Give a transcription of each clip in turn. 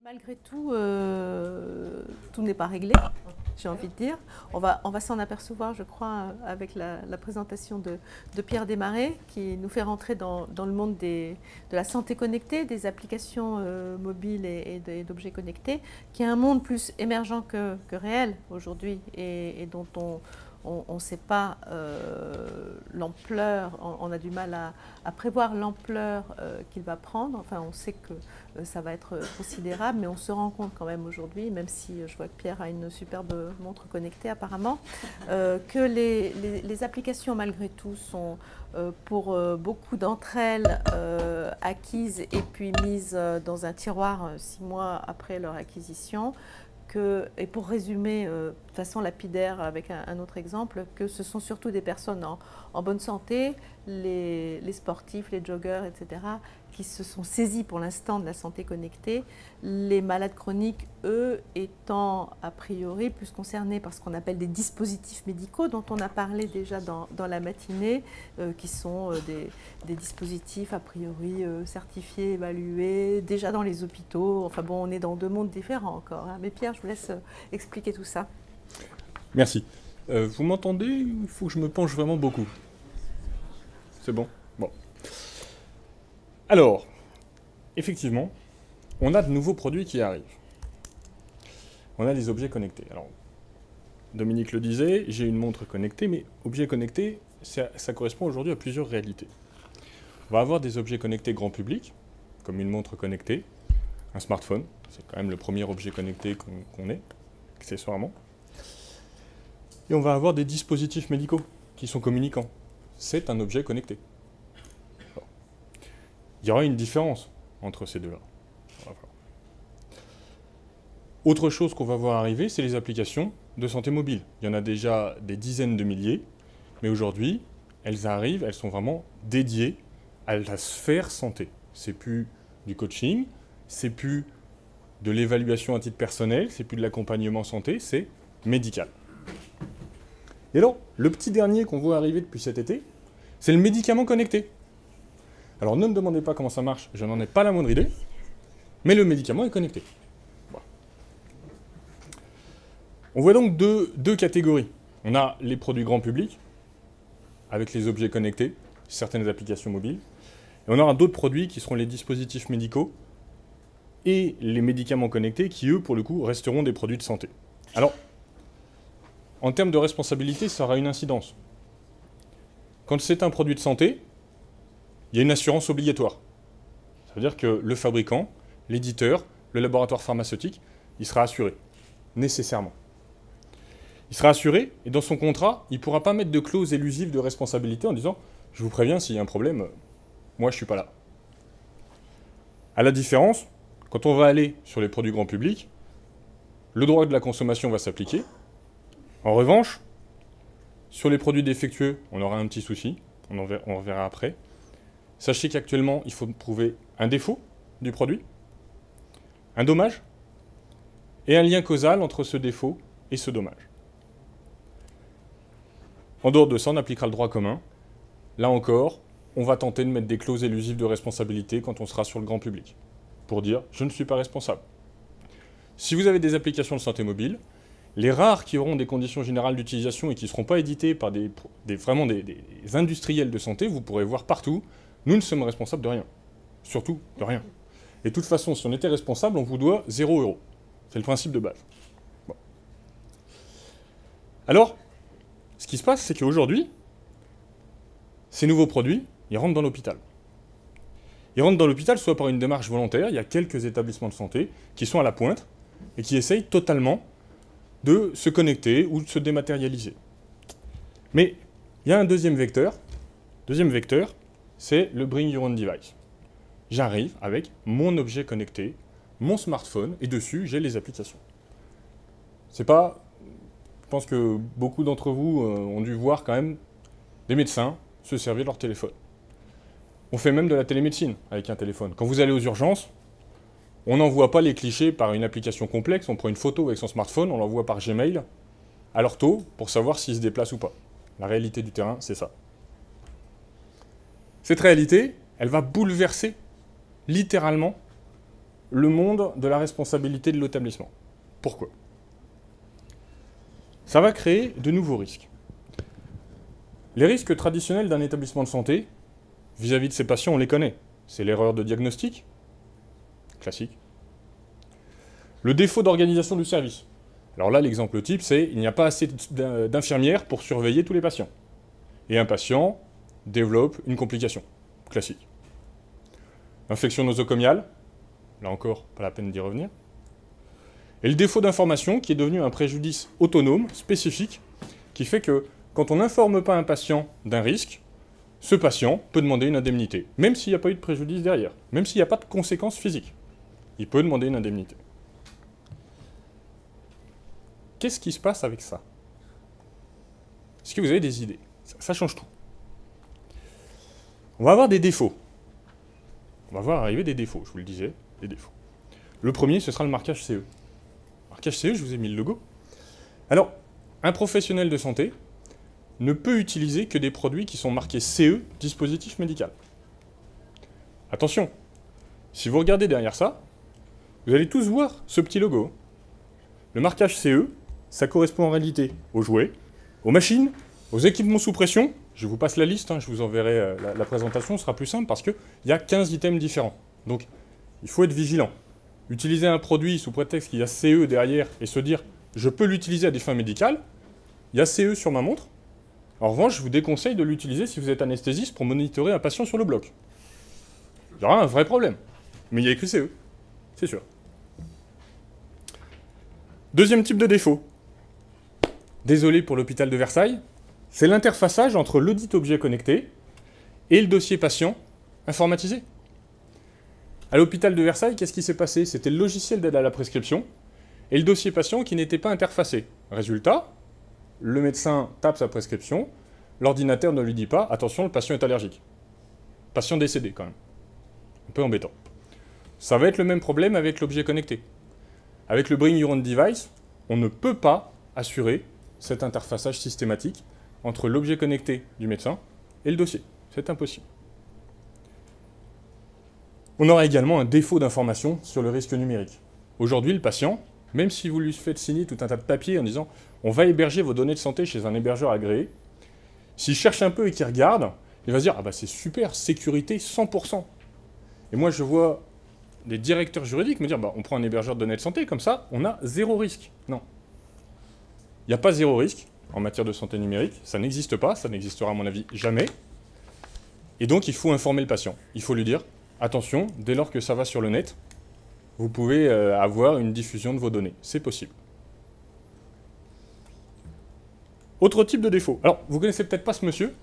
Malgré tout, tout n'est pas réglé, j'ai envie de dire. On va s'en apercevoir, je crois, avec la présentation de Pierre Desmarais, qui nous fait rentrer dans le monde de la santé connectée, des applications mobiles et d'objets connectés, qui est un monde plus émergent que réel aujourd'hui et dont on ne sait pas l'ampleur, on a du mal à prévoir l'ampleur qu'il va prendre. Enfin, on sait que ça va être considérable, mais on se rend compte quand même aujourd'hui, même si je vois que Pierre a une superbe montre connectée apparemment, que les applications malgré tout sont pour beaucoup d'entre elles acquises et puis mises dans un tiroir 6 mois après leur acquisition. Et pour résumer de façon lapidaire avec un autre exemple, que ce sont surtout des personnes en bonne santé, les sportifs, les joggeurs, etc., qui se sont saisis pour l'instant de la santé connectée. Les malades chroniques, eux, étant a priori plus concernés par ce qu'on appelle des dispositifs médicaux, dont on a parlé déjà dans la matinée, qui sont des dispositifs a priori certifiés, évalués, déjà dans les hôpitaux. Enfin bon, on est dans deux mondes différents encore, hein. Mais Pierre, je vous laisse expliquer tout ça. Merci. Vous m'entendez? Il faut que je me penche vraiment beaucoup. C'est bon? Bon. Alors, effectivement, on a de nouveaux produits qui arrivent. On a des objets connectés. Alors, Dominique le disait, j'ai une montre connectée, mais objets connectés, ça correspond aujourd'hui à plusieurs réalités. On va avoir des objets connectés grand public, comme une montre connectée, un smartphone, c'est quand même le premier objet connecté qu'on ait, accessoirement. Et on va avoir des dispositifs médicaux qui sont communicants. C'est un objet connecté. Bon. Il y aura une différence entre ces deux-là. Autre chose qu'on va voir arriver, c'est les applications de santé mobile. Il y en a déjà des dizaines de milliers, mais aujourd'hui, elles arrivent, elles sont vraiment dédiées à la sphère santé. C'est plus du coaching, c'est plus de l'évaluation à titre personnel, c'est plus de l'accompagnement santé, c'est médical. Et alors, le petit dernier qu'on voit arriver depuis cet été, c'est le médicament connecté. Alors ne me demandez pas comment ça marche, je n'en ai pas la moindre idée, mais le médicament est connecté. Voilà. On voit donc deux catégories. On a les produits grand public, avec les objets connectés, certaines applications mobiles, et on aura d'autres produits qui seront les dispositifs médicaux et les médicaments connectés qui, eux, pour le coup, resteront des produits de santé. Alors, en termes de responsabilité, ça aura une incidence. Quand c'est un produit de santé, il y a une assurance obligatoire. Ça veut dire que le fabricant, l'éditeur, le laboratoire pharmaceutique, il sera assuré, nécessairement. Il sera assuré, et dans son contrat, il ne pourra pas mettre de clause élusive de responsabilité en disant « Je vous préviens, s'il y a un problème, moi je ne suis pas là ». À la différence, quand on va aller sur les produits grand public, le droit de la consommation va s'appliquer. En revanche, sur les produits défectueux, on aura un petit souci, on reverra après. Sachez qu'actuellement, il faut prouver un défaut du produit, un dommage, et un lien causal entre ce défaut et ce dommage. En dehors de ça, on appliquera le droit commun. Là encore, on va tenter de mettre des clauses élusives de responsabilité quand on sera sur le grand public, pour dire « je ne suis pas responsable ». Si vous avez des applications de santé mobile, les rares qui auront des conditions générales d'utilisation et qui ne seront pas éditées par vraiment des industriels de santé, vous pourrez voir partout, nous ne sommes responsables de rien. Surtout de rien. Et de toute façon, si on était responsable, on vous doit 0 €. C'est le principe de base. Bon. Alors, ce qui se passe, c'est qu'aujourd'hui, ces nouveaux produits, ils rentrent dans l'hôpital. Ils rentrent dans l'hôpital soit par une démarche volontaire, il y a quelques établissements de santé qui sont à la pointe et qui essayent totalement de se connecter ou de se dématérialiser. Mais il y a un deuxième vecteur. Deuxième vecteur, c'est le Bring Your Own Device. J'arrive avec mon objet connecté, mon smartphone, et dessus, j'ai les applications. C'est pas... Je pense que beaucoup d'entre vous ont dû voir quand même des médecins se servir de leur téléphone. On fait même de la télémédecine avec un téléphone. Quand vous allez aux urgences, on n'envoie pas les clichés par une application complexe, on prend une photo avec son smartphone, on l'envoie par Gmail à l'ortho pour savoir s'il se déplace ou pas. La réalité du terrain, c'est ça. Cette réalité, elle va bouleverser littéralement le monde de la responsabilité de l'établissement. Pourquoi? Ça va créer de nouveaux risques. Les risques traditionnels d'un établissement de santé, vis-à-vis de ses patients, on les connaît. C'est l'erreur de diagnostic, classique. Le défaut d'organisation du service. Alors là, l'exemple type, c'est il n'y a pas assez d'infirmières pour surveiller tous les patients. Et un patient développe une complication, classique. Infection nosocomiale, là encore, pas la peine d'y revenir. Et le défaut d'information qui est devenu un préjudice autonome, spécifique, qui fait que quand on n'informe pas un patient d'un risque, ce patient peut demander une indemnité, même s'il n'y a pas eu de préjudice derrière, même s'il n'y a pas de conséquences physiques. Il peut demander une indemnité. Qu'est-ce qui se passe avec ça? Est-ce que vous avez des idées? Ça change tout. On va avoir des défauts. On va voir arriver des défauts, je vous le disais, des défauts. Le premier, ce sera le marquage CE. Marquage CE, je vous ai mis le logo. Alors, un professionnel de santé ne peut utiliser que des produits qui sont marqués CE, dispositif médical. Attention, si vous regardez derrière ça, vous allez tous voir ce petit logo. Le marquage CE, ça correspond en réalité aux jouets, aux machines, aux équipements sous pression. Je vous passe la liste, hein, je vous enverrai la présentation, ce sera plus simple parce qu'il y a 15 items différents. Donc, il faut être vigilant. Utiliser un produit sous prétexte qu'il y a CE derrière et se dire « je peux l'utiliser à des fins médicales », il y a CE sur ma montre. En revanche, je vous déconseille de l'utiliser si vous êtes anesthésiste pour monitorer un patient sur le bloc. Il y aura un vrai problème. Mais il y a écrit CE, c'est sûr. Deuxième type de défaut. Désolé pour l'hôpital de Versailles, c'est l'interfaçage entre l'audit objet connecté et le dossier patient informatisé. À l'hôpital de Versailles, qu'est-ce qui s'est passé? C'était le logiciel d'aide à la prescription et le dossier patient qui n'était pas interfacé. Résultat, le médecin tape sa prescription, l'ordinateur ne lui dit pas « attention, le patient est allergique ». Patient décédé quand même. Un peu embêtant. Ça va être le même problème avec l'objet connecté. Avec le Bring Your Own Device, on ne peut pas assurer cet interfaçage systématique entre l'objet connecté du médecin et le dossier. C'est impossible. On aura également un défaut d'information sur le risque numérique. Aujourd'hui, le patient, même si vous lui faites signer tout un tas de papiers en disant « on va héberger vos données de santé chez un hébergeur agréé », s'il cherche un peu et qu'il regarde, il va se dire « ah bah c'est super, sécurité 100%. » Et moi, je vois des directeurs juridiques me dire bah, on prend un hébergeur de données de santé, comme ça, on a zéro risque. Non. Il n'y a pas zéro risque en matière de santé numérique, ça n'existe pas, ça n'existera à mon avis jamais. Et donc, il faut informer le patient. Il faut lui dire attention, dès lors que ça va sur le net, vous pouvez avoir une diffusion de vos données. C'est possible. Autre type de défaut. Alors, vous connaissez peut-être pas ce monsieur.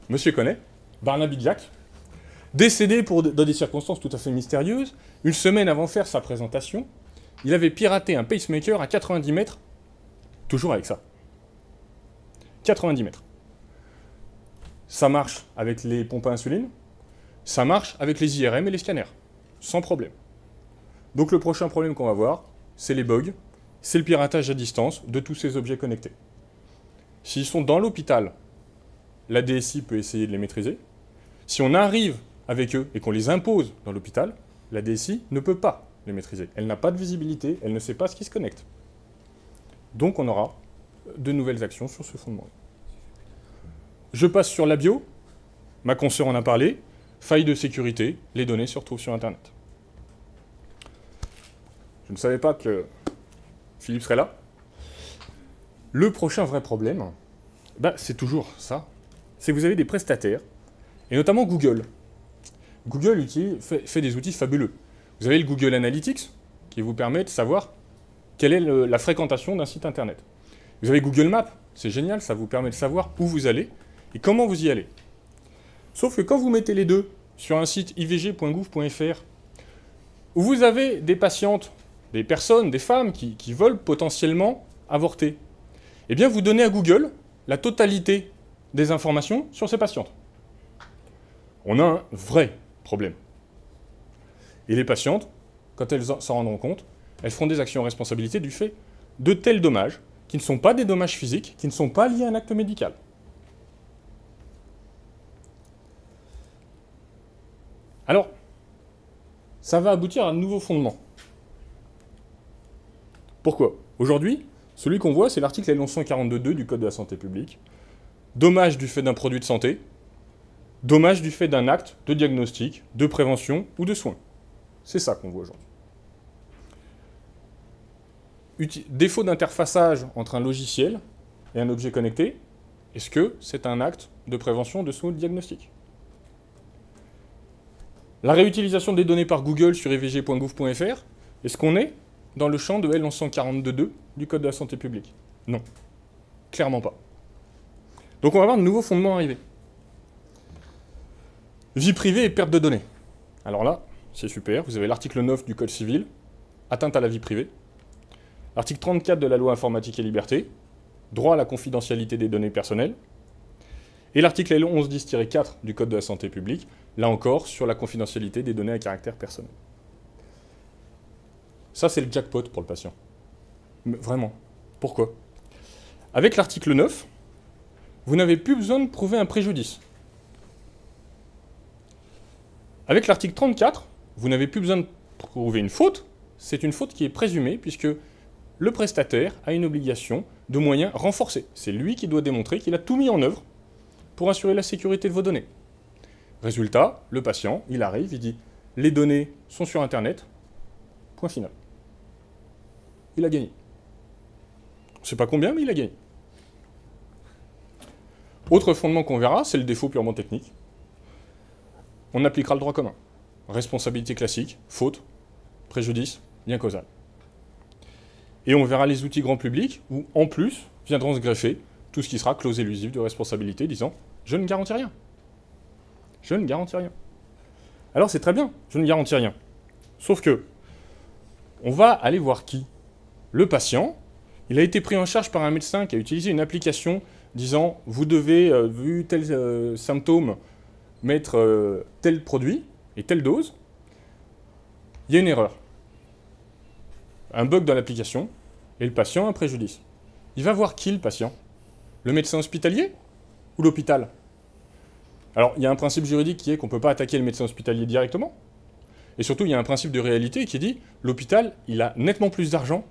Monsieur connaît. Barnaby Jack. Décédé dans des circonstances tout à fait mystérieuses. Une semaine avant de faire sa présentation, il avait piraté un pacemaker à 90 mètres. Toujours avec ça. 90 mètres. Ça marche avec les pompes à insuline. Ça marche avec les IRM et les scanners. Sans problème. Donc le prochain problème qu'on va voir, c'est les bugs, c'est le piratage à distance de tous ces objets connectés. S'ils sont dans l'hôpital, la DSI peut essayer de les maîtriser. Si on arrive avec eux et qu'on les impose dans l'hôpital, la DSI ne peut pas les maîtriser. Elle n'a pas de visibilité, elle ne sait pas ce qui se connecte. Donc on aura de nouvelles actions sur ce fondement. Je passe sur la bio, ma consoeur en a parlé, faille de sécurité, les données se retrouvent sur Internet. Je ne savais pas que Philippe serait là. Le prochain vrai problème, c'est toujours ça, c'est que vous avez des prestataires, et notamment Google. Google fait des outils fabuleux. Vous avez le Google Analytics, qui vous permet de savoir quelle est la fréquentation d'un site Internet. Vous avez Google Maps, c'est génial, ça vous permet de savoir où vous allez et comment vous y allez. Sauf que quand vous mettez les deux sur un site ivg.gouv.fr, où vous avez des patientes, des personnes, des femmes qui veulent potentiellement avorter, eh bien vous donnez à Google la totalité des informations sur ces patientes. On a un vrai problème. Et les patientes, quand elles s'en rendront compte, elles feront des actions en responsabilité du fait de tels dommages, qui ne sont pas des dommages physiques, qui ne sont pas liés à un acte médical. Alors, ça va aboutir à un nouveau fondement. Pourquoi? Aujourd'hui, celui qu'on voit, c'est l'article L1142.2 du Code de la santé publique. Dommage du fait d'un produit de santé, dommage du fait d'un acte de diagnostic, de prévention ou de soins. C'est ça qu'on voit aujourd'hui. Défaut d'interfaçage entre un logiciel et un objet connecté, est-ce que c'est un acte de prévention, de soins ou de diagnostic? La réutilisation des données par Google sur ivg.gouv.fr, est-ce qu'on est dans le champ de L1142.2 du Code de la santé publique? Non, clairement pas. Donc on va avoir de nouveaux fondements arriver. Vie privée et perte de données. Alors là, c'est super, vous avez l'article 9 du Code civil, atteinte à la vie privée. L'article 34 de la loi informatique et liberté, droit à la confidentialité des données personnelles. Et l'article L1110-4 du Code de la santé publique, là encore, sur la confidentialité des données à caractère personnel. Ça, c'est le jackpot pour le patient. Mais vraiment. Pourquoi? Avec l'article 9, vous n'avez plus besoin de prouver un préjudice. Avec l'article 34, vous n'avez plus besoin de prouver une faute. C'est une faute qui est présumée, puisque le prestataire a une obligation de moyens renforcés. C'est lui qui doit démontrer qu'il a tout mis en œuvre pour assurer la sécurité de vos données. Résultat, le patient, il arrive, il dit « Les données sont sur Internet, point final ». Il a gagné. On ne sait pas combien, mais il a gagné. Autre fondement qu'on verra, c'est le défaut purement technique. On appliquera le droit commun. Responsabilité classique, faute, préjudice, bien causal. Et on verra les outils grand public où, en plus, viendront se greffer tout ce qui sera clause élusive de responsabilité disant « je ne garantis rien ». Je ne garantis rien. Alors c'est très bien, je ne garantis rien. Sauf que, on va aller voir qui? Le patient, il a été pris en charge par un médecin qui a utilisé une application disant « vous devez, vu tel symptôme, mettre tel produit et telle dose ». Il y a une erreur. Un bug dans l'application, et le patient a un préjudice. Il va voir qui, le patient? Le médecin hospitalier ou l'hôpital? Alors, il y a un principe juridique qui est qu'on ne peut pas attaquer le médecin hospitalier directement. Et surtout, il y a un principe de réalité qui dit l'hôpital, il a nettement plus d'argent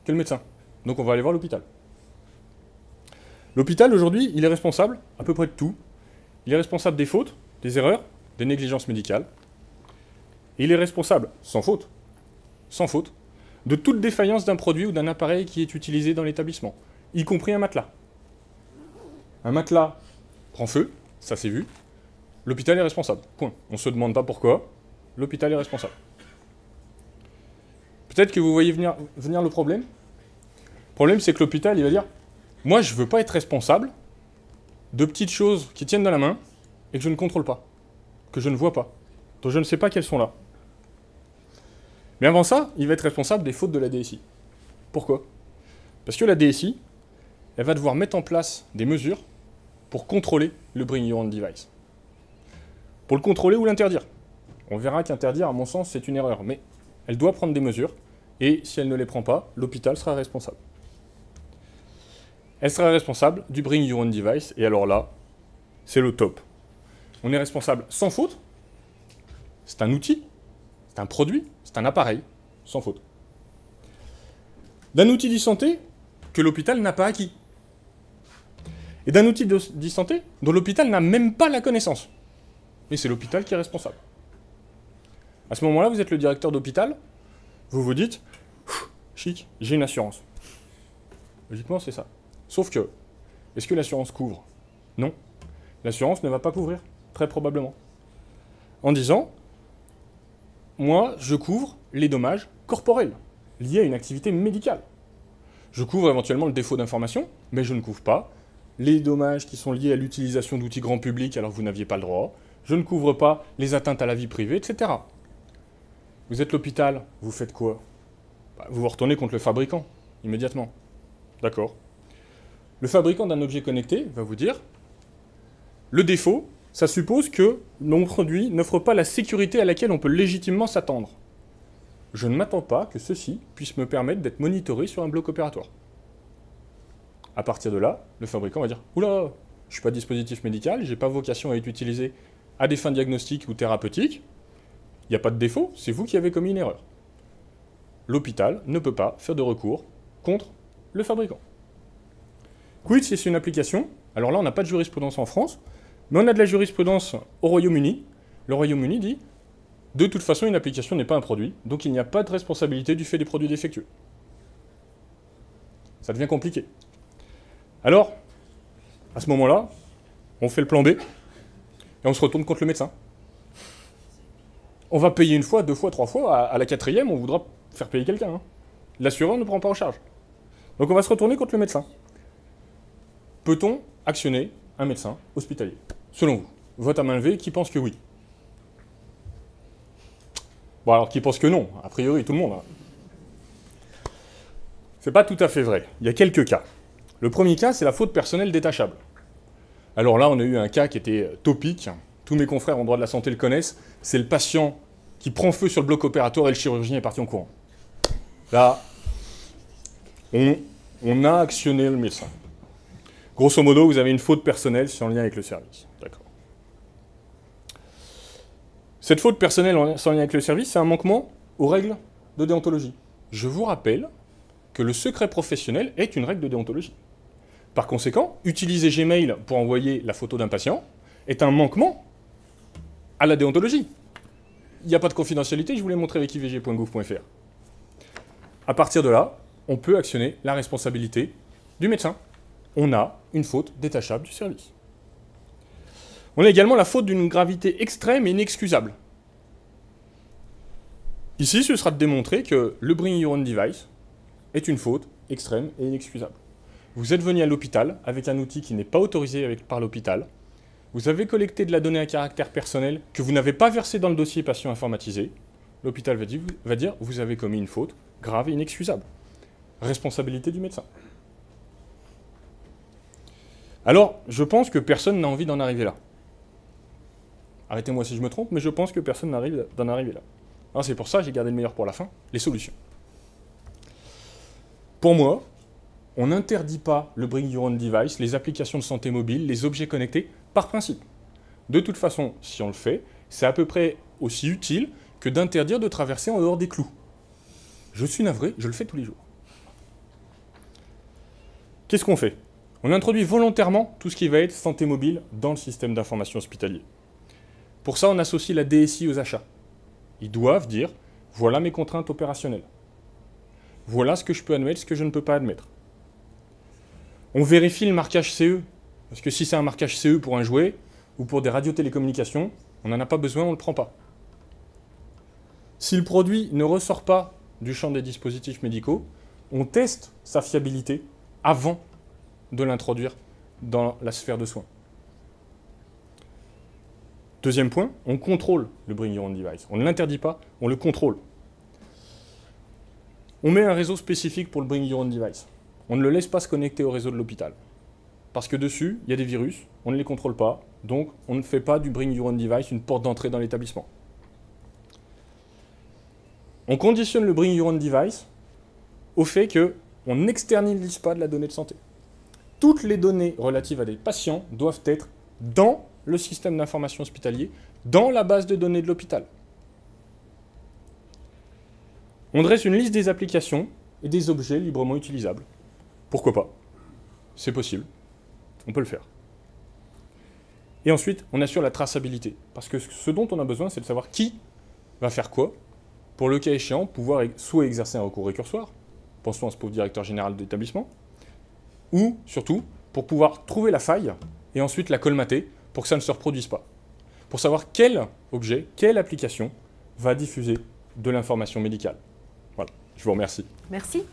que le médecin. Donc on va aller voir l'hôpital. L'hôpital, aujourd'hui, il est responsable à peu près de tout. Il est responsable des fautes, des erreurs, des négligences médicales. Et il est responsable, sans faute, de toute défaillance d'un produit ou d'un appareil qui est utilisé dans l'établissement, y compris un matelas. Un matelas prend feu, ça c'est vu, l'hôpital est responsable, point. On ne se demande pas pourquoi, l'hôpital est responsable. Peut-être que vous voyez venir le problème. Le problème, c'est que l'hôpital, il va dire « Moi, je ne veux pas être responsable de petites choses qui tiennent dans la main et que je ne contrôle pas, que je ne vois pas, dont je ne sais pas qu'elles sont là. » Mais avant ça, il va être responsable des fautes de la DSI. Pourquoi? Parce que la DSI, elle va devoir mettre en place des mesures pour contrôler le Bring Your Own Device. Pour le contrôler ou l'interdire. On verra qu'interdire, à mon sens, c'est une erreur, mais elle doit prendre des mesures, et si elle ne les prend pas, l'hôpital sera responsable. Elle sera responsable du Bring Your Own Device, et alors là, c'est le top. On est responsable sans faute, c'est un outil, c'est un produit, c'est un appareil, sans faute. D'un outil d'e-santé que l'hôpital n'a pas acquis. Et d'un outil d'e-santé dont l'hôpital n'a même pas la connaissance. Mais c'est l'hôpital qui est responsable. À ce moment-là, vous êtes le directeur d'hôpital, vous vous dites « Chic, j'ai une assurance ». Logiquement, c'est ça. Sauf que, est-ce que l'assurance couvre? Non. L'assurance ne va pas couvrir, très probablement. En disant « Moi, je couvre les dommages corporels liés à une activité médicale. Je couvre éventuellement le défaut d'information, mais je ne couvre pas les dommages qui sont liés à l'utilisation d'outils grand public alors que vous n'aviez pas le droit. Je ne couvre pas les atteintes à la vie privée, etc. » Vous êtes l'hôpital, vous faites quoi? Vous vous retournez contre le fabricant, immédiatement. D'accord. Le fabricant d'un objet connecté va vous dire le défaut, ça suppose que mon produit n'offre pas la sécurité à laquelle on peut légitimement s'attendre. Je ne m'attends pas que ceci puisse me permettre d'être monitoré sur un bloc opératoire. À partir de là, le fabricant va dire « Oula, je ne suis pas dispositif médical, je n'ai pas vocation à être utilisé à des fins diagnostiques ou thérapeutiques. n'y a pas de défaut, c'est vous qui avez commis une erreur. L'hôpital ne peut pas faire de recours contre le fabricant. Quid si c'est une application? Alors là, on n'a pas de jurisprudence en France, mais on a de la jurisprudence au Royaume-Uni. Le Royaume-Uni dit, de toute façon, une application n'est pas un produit, donc il n'y a pas de responsabilité du fait des produits défectueux. Ça devient compliqué. Alors, à ce moment-là, on fait le plan B, et on se retourne contre le médecin. On va payer une fois, deux fois, trois fois, à la quatrième, on voudra faire payer quelqu'un. Hein. L'assureur ne prend pas en charge. Donc on va se retourner contre le médecin. Peut-on actionner un médecin hospitalier? Selon vous, vote à main levée, qui pense que oui? Bon alors, qui pense que non? A priori, tout le monde. Hein. C'est pas tout à fait vrai. Il y a quelques cas. Le premier cas, c'est la faute personnelle détachable. Alors là, on a eu un cas qui était topique. Tous mes confrères en droit de la santé le connaissent. C'est le patient qui prend feu sur le bloc opératoire et le chirurgien est parti en courant. Là, on a actionné le médecin. Grosso modo, vous avez une faute personnelle sans lien avec le service. D'accord. Cette faute personnelle sans lien avec le service, c'est un manquement aux règles de déontologie. Je vous rappelle que le secret professionnel est une règle de déontologie. Par conséquent, utiliser Gmail pour envoyer la photo d'un patient est un manquement à la déontologie. Il n'y a pas de confidentialité, je vous l'ai montré avec ivg.gouv.fr. À partir de là, on peut actionner la responsabilité du médecin. On a une faute détachable du service. On a également la faute d'une gravité extrême et inexcusable. Ici, ce sera de démontrer que le Bring Your Own Device est une faute extrême et inexcusable. Vous êtes venu à l'hôpital avec un outil qui n'est pas autorisé par l'hôpital. Vous avez collecté de la donnée à caractère personnel que vous n'avez pas versé dans le dossier patient informatisé. L'hôpital va dire vous avez commis une faute grave et inexcusable. Responsabilité du médecin. Alors, je pense que personne n'a envie d'en arriver là. Arrêtez-moi si je me trompe, mais je pense que personne n'a envie d'en arriver là. Alors c'est pour ça que j'ai gardé le meilleur pour la fin, les solutions. Pour moi, on n'interdit pas le Bring Your Own Device, les applications de santé mobile, les objets connectés, par principe. De toute façon, si on le fait, c'est à peu près aussi utile que d'interdire de traverser en dehors des clous. Je suis navré, je le fais tous les jours. Qu'est-ce qu'on fait? On introduit volontairement tout ce qui va être santé mobile dans le système d'information hospitalier. Pour ça, on associe la DSI aux achats. Ils doivent dire, voilà mes contraintes opérationnelles. Voilà ce que je peux admettre, ce que je ne peux pas admettre. On vérifie le marquage CE. Parce que si c'est un marquage CE pour un jouet, ou pour des radiotélécommunications, on n'en a pas besoin, on ne le prend pas. Si le produit ne ressort pas du champ des dispositifs médicaux, on teste sa fiabilité avant de l'introduire dans la sphère de soins. Deuxième point, on contrôle le Bring Your Own Device. On ne l'interdit pas, on le contrôle. On met un réseau spécifique pour le Bring Your Own Device. On ne le laisse pas se connecter au réseau de l'hôpital. Parce que dessus, il y a des virus, on ne les contrôle pas, donc on ne fait pas du Bring Your Own Device une porte d'entrée dans l'établissement. On conditionne le Bring Your Own Device au fait qu'on n'externalise pas de la donnée de santé. Toutes les données relatives à des patients doivent être dans le système d'information hospitalier, dans la base de données de l'hôpital. On dresse une liste des applications et des objets librement utilisables. Pourquoi pas? C'est possible. On peut le faire. Et ensuite, on assure la traçabilité. Parce que ce dont on a besoin, c'est de savoir qui va faire quoi, pour le cas échéant, pouvoir soit exercer un recours récursoire, pensons à ce pauvre directeur général d'établissement, ou, surtout, pour pouvoir trouver la faille et ensuite la colmater pour que ça ne se reproduise pas. Pour savoir quel objet, quelle application va diffuser de l'information médicale. Voilà, je vous remercie. Merci.